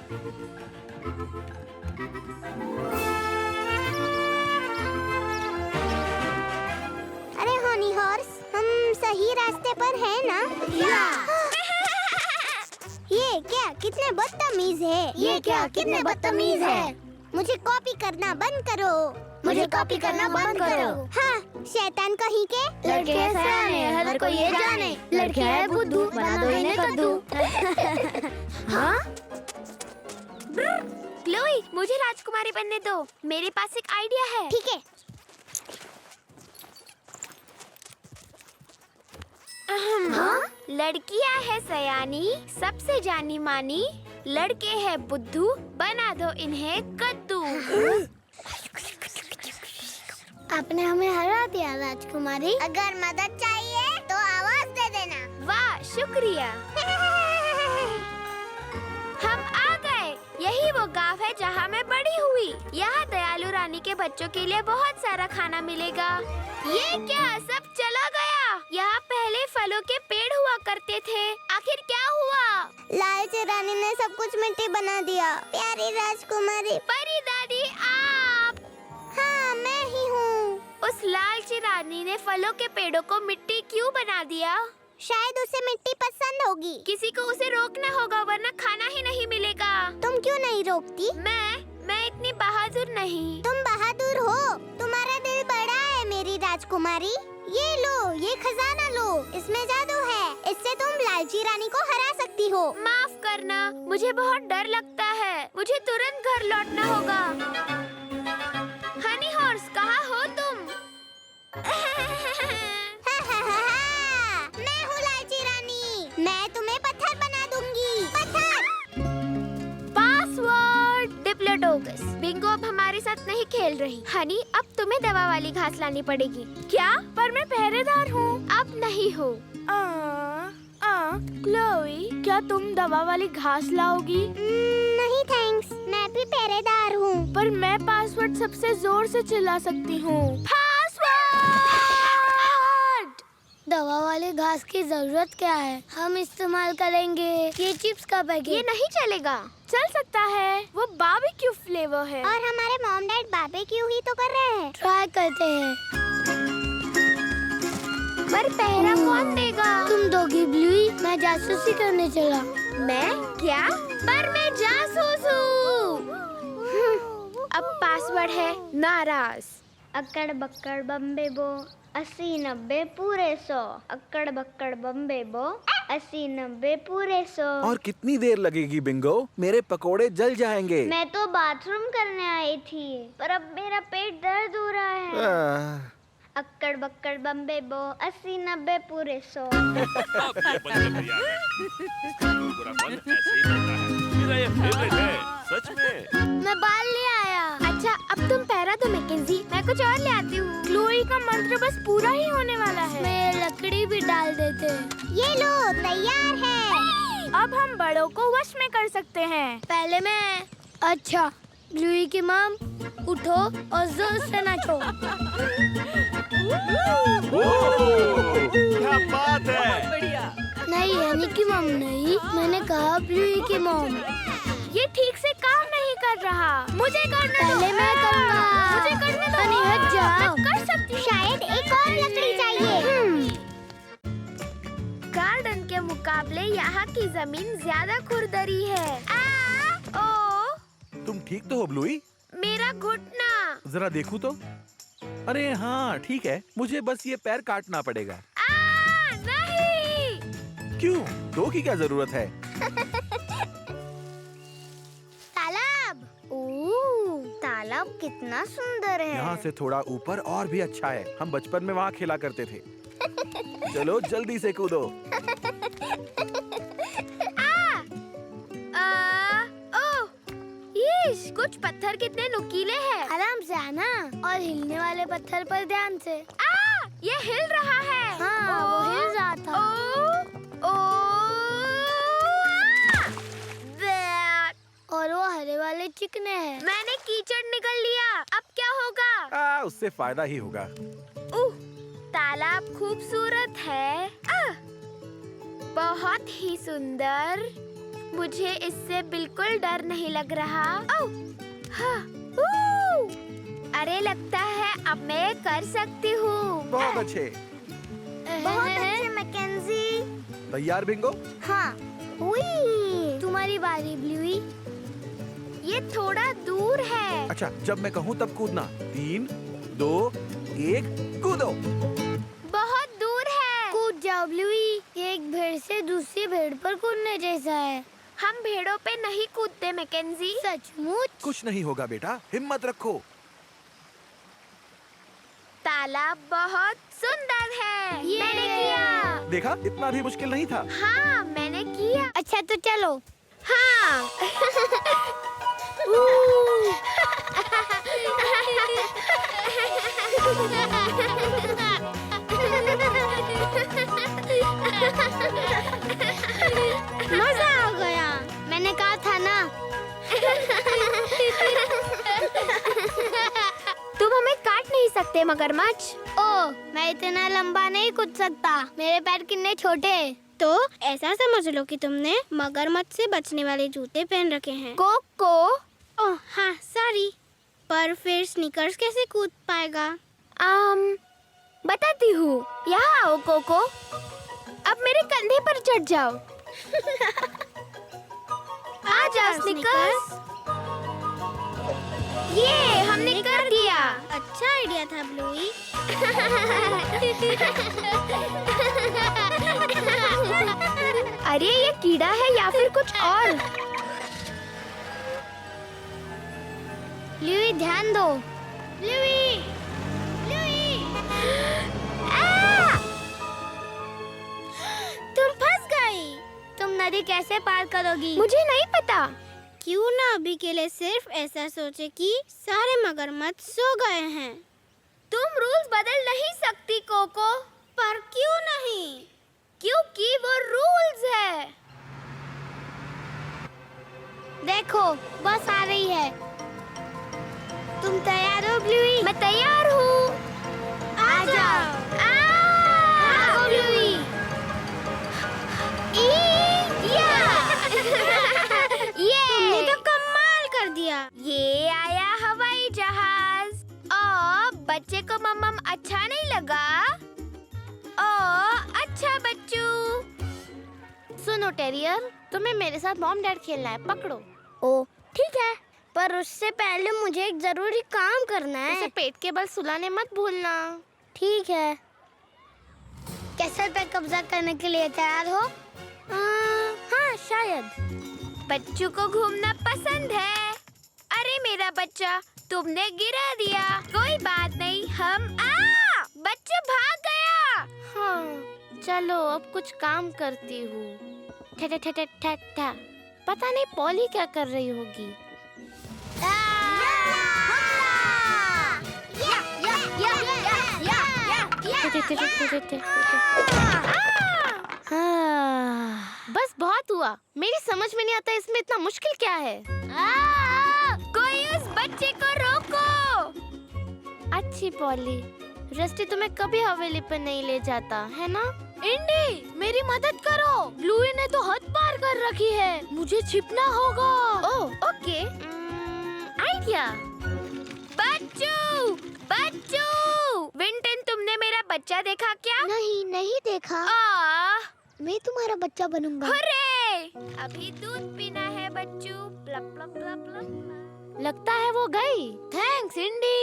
अरे हनी हॉर्स, हम सही रास्ते पर हैं ना? ये क्या कितने बदतमीज है! ये क्या कितने बदतमीज है! मुझे कॉपी करना बंद करो! मुझे कॉपी करना बंद करो! हाँ, शैतान कहीं के! लड़के हैं सयाने, हर कोई ये जाने, लड़के हैं बुद्धू, बना दो इन्हें कद्दू। हाँ? क्लोई, मुझे राजकुमारी बनने दो। मेरे पास एक आइडिया है। ठीक है। हाँ? लड़कियां है सयानी, सबसे जानी मानी, लड़के हैं बुद्धू, बना दो इन्हें कद्दू। आपने हमें हरा दिया राजकुमारी। अगर मदद चाहिए तो आवाज दे देना। वाह, शुक्रिया। हम आ गए। यही वो गांव है जहाँ मैं बड़ी हुई। यहाँ दयालु रानी के बच्चों के लिए बहुत सारा खाना मिलेगा। ये क्या, सब चला गया? यहाँ पहले फलों के पेड़ हुआ करते थे। आखिर क्या हुआ? लालच रानी ने सब कुछ मिट्टी बना दिया। प्यारी राजकुमारी। परी दादी, आप? हाँ, मैं ही हूँ। उस लालची रानी ने फलों के पेड़ों को मिट्टी क्यों बना दिया? शायद उसे मिट्टी पसंद होगी। किसी को उसे रोकना होगा, वरना खाना ही नहीं मिलेगा। तुम क्यों नहीं रोकती? मैं इतनी बहादुर नहीं। तुम बहादुर हो। तुम्हारा दिल बड़ा है मेरी राजकुमारी। ये लो, ये खजाना लो। इसमें जादू है। इससे तुम लालची रानी को हरा सकती हो। माफ करना, मुझे बहुत डर लगता है। मुझे तुरंत घर लौटना होगा। हनी हॉर्स, कहाँ हो तुम? मैं हूँ लालची रानी। मैं तुम्हें पत्थर बना दूंगी। पत्थर। पासवर्ड डिप्लोडोगस। बिंगो अब हमारे साथ नहीं खेल रही। हनी, अब तुम्हें दवा वाली घास लानी पड़ेगी। क्या? पर मैं पहरेदार हूँ। अब नहीं हो। क्लोई, क्या तुम दवा वाली घास लाओगी? नहीं थैंक्स, मैं भी पहरेदार हूँ। पर मैं पासवर्ड सबसे जोर से चिल्ला सकती हूँ। पासवर्ड! दवा वाले घास की जरूरत क्या है? हम इस्तेमाल करेंगे ये चिप्स का पैकेट। ये नहीं चलेगा। चल सकता है, वो बारबेक्यू फ्लेवर है। और हमारे मॉम डैड बारबेक्यू ही तो कर रहे हैं। ट्राई करते हैं। पर पहरा कौन देगा? तुम दोगी ब्लूई, मैं जासूसी करने चला। मैं? क्या? पर मैं जासूस हूँ। अब पासवर्ड है नाराज। अक्कड़ बक्कड़ बम्बे बो 80-90 पूरे 100। अक्कड़ बक्कड़ बम्बे बो 80-90 पूरे 100। और कितनी देर लगेगी बिंगो? मेरे पकोड़े जल जाएंगे। मैं तो बाथरूम करने आई थी, पर अब मेरा पेट दर्द हो रहा है। अक्कड़ बक्कड़ बम्बे बो 80-90 पूरे 100। अब ये बंदर तैयार है। इसका बुरापन ऐसे ही बनता है। मेरा ये फेवरेट है, सच में। मैं बाल ले आया। अच्छा, अब तुम पहरा दो मैकेंजी, मैं कुछ और ले आती हूँ। क्लोई का मंत्र बस पूरा ही होने वाला है। मैं लकड़ी भी डाल देते। ये लो, तैयार है। अब हम बड़ों को वश में कर सकते हैं। पहले मैं। अच्छा, ब्लूई की मॉम, उठो और जोर से नाचो। क्या बात है! बढ़िया। नहीं, हनी की मॉम नहीं, मैंने कहा ब्लूई की मॉम। ये ठीक से काम नहीं कर रहा। मुझे करने दो। पहले मैं करूँगा। मुझे करने दो। हनी हट जाओ। मैं कर सकती हूँ। शायद एक और लकड़ी चाहिए। गार्डन के मुकाबले यहाँ की जमीन ज्यादा खुरदरी है। ओ, तुम ठीक तो हो ब्लूई? मेरा घुटना। जरा देखूं तो। अरे हाँ, ठीक है। मुझे बस ये पैर काटना पड़ेगा। नहीं। क्यों? दो की क्या जरूरत है? तालाब। ओह, तालाब कितना सुंदर है। यहाँ से थोड़ा ऊपर और भी अच्छा है। हम बचपन में वहाँ खेला करते थे। चलो जल्दी से कूदो। कुछ पत्थर कितने नुकीले हैं। आराम से आना और हिलने वाले पत्थर पर ध्यान से। ये हिल रहा है। हाँ, वो हिल रहा था। और वो हरे वाले चिकने हैं। मैंने कीचड़ निकल लिया। अब क्या होगा? उससे फायदा ही होगा। तालाब खूबसूरत है। बहुत ही सुंदर। मुझे इससे बिल्कुल डर नहीं लग रहा। हाँ, ऊ! अरे लगता है अब मैं कर सकती हूँ। बहुत अच्छे। बहुत अच्छे मैकेंजी। तैयार बिंगो? हाँ। हुई। तुम्हारी बारी ब्लूई। ये थोड़ा दूर है। अच्छा, जब मैं कहूँ तब कूदना। 3, 2, 1, कूदो। बहुत दूर है। कूद जाओ ब्लूई। एक भेड़ से दूसरी भेड़ पर कूदने जैसा है। हम भेड़ों पे नहीं कूदते मैकेंजी। सचमुच? कुछ नहीं होगा बेटा, हिम्मत रखो। तालाब बहुत सुंदर है। ये। मैंने किया। देखा, इतना भी मुश्किल नहीं था। हाँ, मैंने किया। अच्छा तो चलो। हाँ। मजा आ गया। मैंने कहा था ना। तुम हमें काट नहीं सकते मगरमच्छ। ओ, मैं इतना लंबा नहीं कूद सकता। मेरे पैर कितने छोटे। तो ऐसा समझ लो कि तुमने मगरमच्छ से बचने वाले जूते पहन रखे हैं। कोको, ओह हाँ, सॉरी। पर फिर स्नीकर्स कैसे कूद पाएगा? बताती हूँ। यहाँ आओ कोको। अब मेरे कंधे पर चढ़ जाओ। आ जाओ स्निकर्स। ये हमने कर दिया। अच्छा आइडिया था ब्लूई। अरे ये कीड़ा है या फिर कुछ और? ब्लूई ध्यान दो। ब्लूई, ब्लूई। तुम फंस गई। तुम नदी कैसे पार करोगी? मुझे नहीं पता। क्यों ना अभी के लिए सिर्फ ऐसा सोचे कि सारे मगरमच्छ सो गए हैं। तुम रूल्स बदल नहीं सकती कोको। पर क्यों नहीं? क्योंकि वो रूल्स है। देखो, बस आ रही है। तुम तैयार हो ब्लूई? मैं तैयार हूँ। आ जाओ। भागो ब्लूई। तुमने तो कमाल कर दिया। ये आया हवाई जहाज। ओ, बच्चे को मम्मम अच्छा नहीं लगा? ओ, अच्छा बच्चू। सुनो टेरियर, तुम्हें मेरे साथ मॉम डैड खेलना है। पकड़ो। ओ, ठीक है। पर उससे पहले मुझे एक जरूरी काम करना है। उसे पेट के बल सुलाने मत भूलना। ठीक है। कैसल पे कब्जा करने के लिए तैयार हो? हाँ, शायद। बच्चू को घूमना पसंद है। अरे मेरा बच्चा, तुमने गिरा दिया। कोई बात नहीं, बच्चू भाग गया। हाँ, चलो अब कुछ काम करती हूँ। ठा पता नहीं पॉली क्या कर रही होगी। बस बहुत हुआ। मेरी समझ में नहीं आता इसमें इतना मुश्किल क्या है। कोई उस बच्चे को रोको। अच्छी पॉली, रस्टी तुम्हें कभी हवेली पर नहीं ले जाता है ना? इंडी, मेरी मदद करो। ब्लूई ने तो हद पार कर रखी है। मुझे छिपना होगा। ओह, ओके। आइडिया। बच्चू, बच्चू। विंटन, तुमने मेरा बच्चा देखा क्या? नहीं देखा। मैं तुम्हारा बच्चा बनूंगा। हुर्रे! अभी दूध पीना है बच्चू। प्लप प्लप प्लप प्लप। लगता है वो गई। थैंक्स इंडी।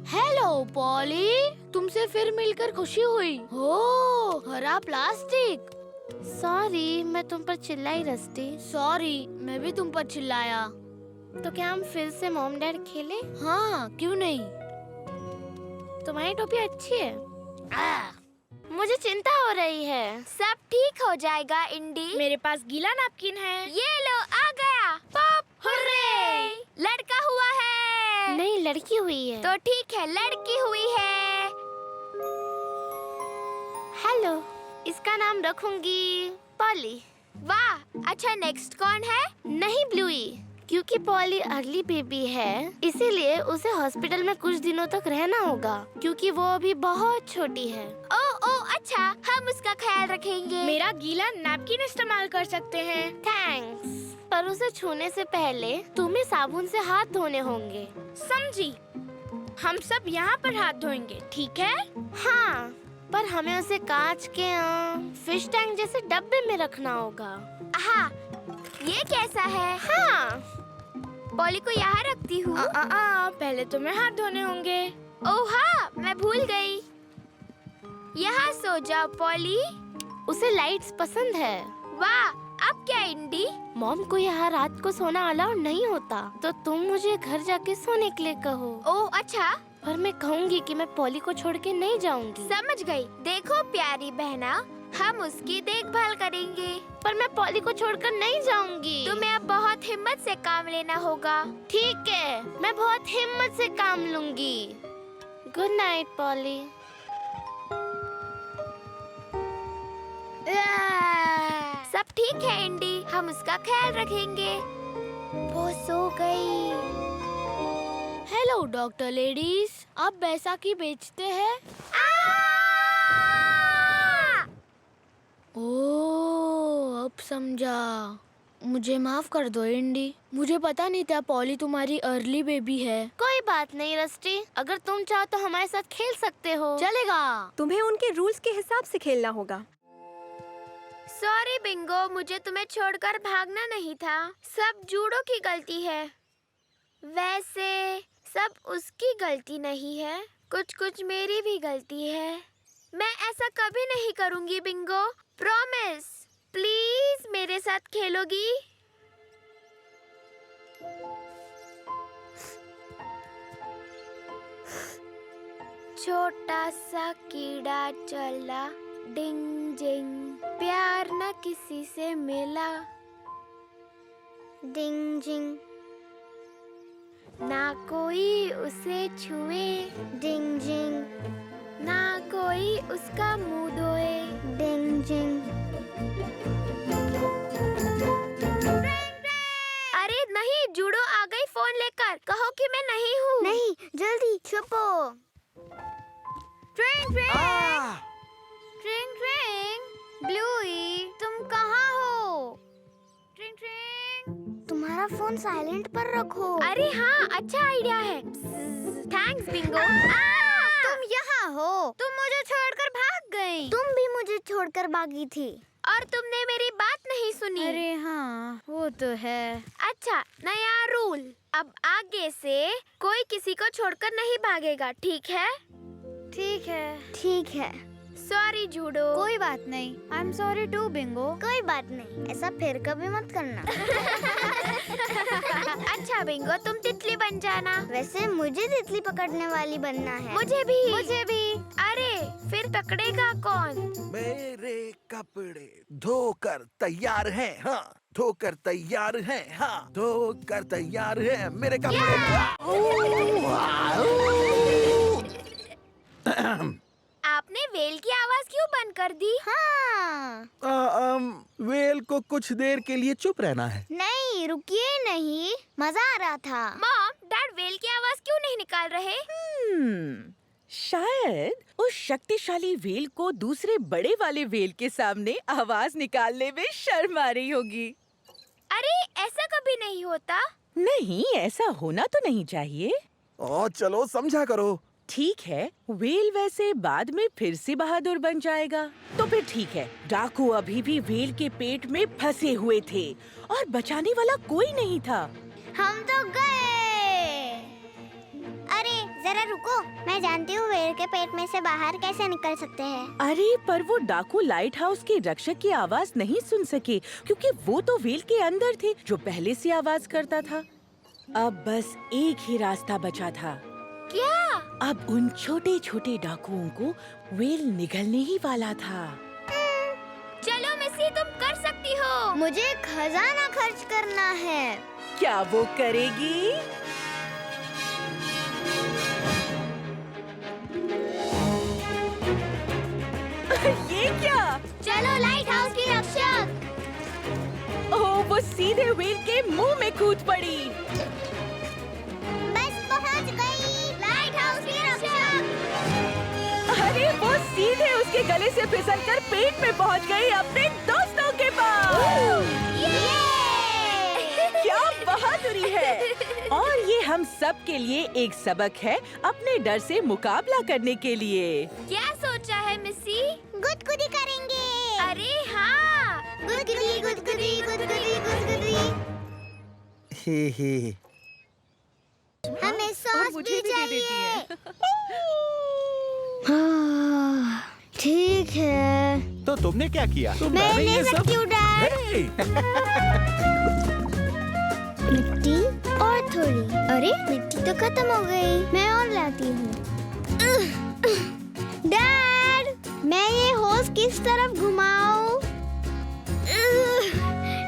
हेलो पॉली, तुमसे फिर मिलकर खुशी हुई। हो, हरा प्लास्टिक। सॉरी, मैं तुम पर चिल्लाई रस्टी। सॉरी, मैं भी तुम पर चिल्लाया। तो क्या हम फिर से मॉम डैड खेले? हाँ, क्यों नहीं। तुम्हारी टोपी अच्छी है। मुझे चिंता हो रही है। सब ठीक हो जाएगा इंडी। मेरे पास गीला नैपकिन है। ये लो, आ गया। Pop, hurray! लड़का हुआ है। नहीं, लड़की हुई है। तो ठीक है, लड़की हुई है। हेलो, इसका नाम रखूंगी पॉली। वाह, अच्छा नेक्स्ट कौन है? नहीं ब्लूई, क्योंकि पॉली अर्ली बेबी है, इसीलिए उसे हॉस्पिटल में कुछ दिनों तक रहना होगा, क्योंकि वो अभी बहुत छोटी है। ओ ओह अच्छा, हम उसका ख्याल रखेंगे। मेरा गीला नैपकिन इस्तेमाल कर सकते हैं। थैंक्स। पर उसे छूने से पहले तुम्हें साबुन से हाथ धोने होंगे। समझी? हम सब यहाँ पर हाथ धोएंगे, ठीक है? हाँ, पर हमें उसे कांच के फिश टैंक जैसे डब्बे में रखना होगा। हाँ, ये कैसा है? हाँ। पॉली को यहाँ रखती हूँ। पहले तुम्हें हाथ धोने होंगे। ओह हाँ, मैं भूल गई। यहाँ सो जाओ पॉली। उसे लाइट्स पसंद है। वाह, अब क्या इंडी? मॉम को यहाँ रात को सोना अलाउ नहीं होता, तो तुम मुझे घर जाके सोने के लिए कहो। ओह अच्छा, पर मैं कहूँगी कि मैं पॉली को छोड़ के नहीं जाऊंगी। समझ गई। देखो प्यारी बहना, हम उसकी देखभाल करेंगे। पर मैं पॉली को छोड़कर नहीं जाऊंगी। तुम्हें अब बहुत हिम्मत से काम लेना होगा। ठीक है, मैं बहुत हिम्मत से काम लूंगी। Good night poly. सब ठीक है इंडी, हम उसका ख्याल रखेंगे। वो सो गई। हेलो डॉक्टर लेडीज, आप बैसाखी बेचते हैं? ओह, अब समझा। मुझे माफ कर दो इंडी, मुझे पता नहीं था पॉली तुम्हारी अर्ली बेबी है। कोई बात नहीं रस्टी, अगर तुम चाहो तो हमारे साथ खेल सकते हो। चलेगा। तुम्हें उनके रूल्स के हिसाब से खेलना होगा। सॉरी बिंगो, मुझे तुम्हें छोड़कर भागना नहीं था। सब जूडो की गलती है। वैसे सब उसकी गलती नहीं है, कुछ कुछ मेरी भी गलती है। मैं ऐसा कभी नहीं करूंगी बिंगो, प्रॉमिस। प्लीज मेरे साथ खेलोगी? छोटा सा कीड़ा चला डिंग जिंग, प्यार न किसी से मिला डिंग जिंग ना कोई उसे छुए, डिंग जिंग ना कोई उसका मुंह धोए। डिंग जिंग। अरे नहीं, जूडो आ गई फोन लेकर। कहो कि मैं नहीं हूँ। नहीं, जल्दी छुपो। ट्रिंग ट्रिंग आह! ट्रिंग ट्रिंग, ब्लूई तुम कहाँ हो? ट्रिंग ट्रिंग। तुम्हारा फोन साइलेंट पर रखो। अरे हाँ, अच्छा आइडिया है। Thanks Bingo. तुम यहाँ हो। तुम मुझे छोड़कर भाग गई। तुम भी मुझे छोड़कर भागी थी। और तुमने मेरी बात नहीं सुनी। अरे हाँ, वो तो है। अच्छा, नया रूल। अब आगे से कोई किसी को छोड़कर नहीं भागेगा, ठीक है? ठीक है। ठीक है। सॉरी जूडो। कोई बात नहीं। I am sorry to bingo. कोई बात नहीं, ऐसा फिर कभी मत करना। अच्छा बिंगो, तुम तितली बन जाना। वैसे मुझे तितली पकड़ने वाली बनना है। मुझे भी। मुझे भी। अरे फिर पकड़ेगा कौन? मेरे कपड़े धोकर तैयार हैं, हाँ धोकर तैयार हैं, हाँ धोकर तैयार हैं मेरे कपड़े। आपने वेल की आवाज क्यों बंद कर दी? हाँ। वेल को कुछ देर के लिए चुप रहना है। नहीं, रुकिए नहीं, मजा आ रहा था। मॉम, डैड वेल की आवाज क्यों नहीं निकाल रहे? शायद उस शक्तिशाली वेल को दूसरे बड़े वाले वेल के सामने आवाज निकालने में शर्म आ रही होगी। अरे ऐसा कभी नहीं होता। नहीं, ऐसा होना तो नहीं चाहिए। चलो समझा करो। ठीक है, वेल वैसे बाद में फिर से बहादुर बन जाएगा। तो फिर ठीक है, डाकू अभी भी वेल के पेट में फंसे हुए थे और बचाने वाला कोई नहीं था। हम तो गए। अरे जरा रुको, मैं जानती हूँ वेल के पेट में से बाहर कैसे निकल सकते हैं। अरे पर वो डाकू लाइट हाउस के रक्षक की आवाज नहीं सुन सके, क्योंकि वो तो वेल के अंदर थे जो पहले से आवाज करता था। अब बस एक ही रास्ता बचा था। क्या? अब उन छोटे छोटे डाकुओं को वेल निगलने ही वाला था। चलो मिसी, तुम कर सकती हो। मुझे खजाना खर्च करना है। क्या वो करेगी? ये क्या? चलो लाइट हाउस की रक्षक। ओह, वो सीधे वेल के मुंह में कूद पड़ी। बस पहुंच गई। लाइट हाउस की रक्षक। अरे वो सीधे उसके गले से फिसलकर पेट में पहुंच गई अपने दोस्तों के पास। क्या बहादुरी है! और ये हम सब के लिए एक सबक है अपने डर से मुकाबला करने के लिए। क्या सोचा है मिस्सी? गुदगुदी करेंगे। अरे हाँ, गुदगुदी गुदगुदी गुदगुदी गुदगुदी। हे हमें सॉस भी चाहिए। ठीक है। तो तुमने क्या किया? मैं ले सकती हूँ डैड। हे! मिट्टी और थोड़ी। अरे मिट्टी तो खत्म हो गई। मैं और लाती हूँ। डैड, मैं ये होस किस तरफ घुमाऊं?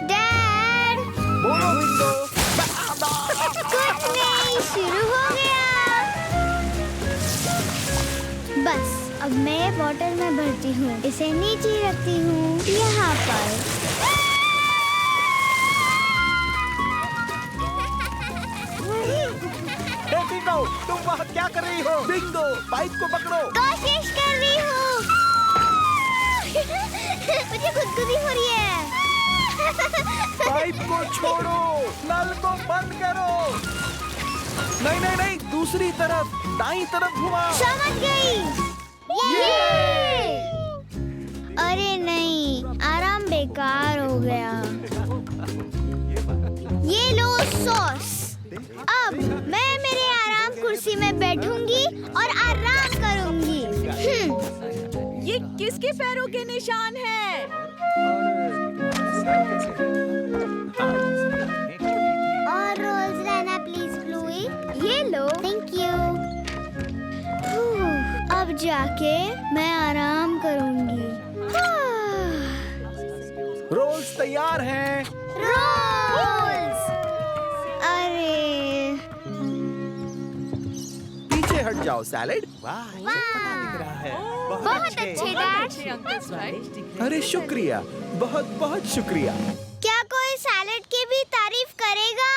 डैड, बोलो बिंगो। कुछ नहीं, शुरू हो गया। बस अब मैं ये बॉटल में भरती हूँ। इसे नीचे रखती हूँ, यहाँ पर। बिंगो, तुम वहाँ क्या कर रही हो? बिंगो, पाइप को पकड़ो। कोशिश कर रही हूँ। मुझे गुदगुदी हो रही है। पाइप को छोड़ो, नल को बंद करो। नहीं नहीं नहीं, दूसरी तरफ, दाईं तरफ घुमाओ। समझ गई। अरे नहीं, आराम बेकार हो गया। ये लो सॉस। अब मैं मेरे आराम कुर्सी में बैठूंगी और आराम करूंगी। ये किसके पैरों के निशान हैं? और रोल्स रहना प्लीज ब्लूई। ये लो। Thank you. अब जाके मैं आराम करूंगी। रोल्स तैयार हैं। रोल्स। अरे पीछे हट जाओ सैलेड। वाह, ये चटपटा दिख रहा है। बहुत अच्छे डैड। अरे शुक्रिया, बहुत बहुत शुक्रिया। क्या कोई सैलेड की भी तारीफ करेगा?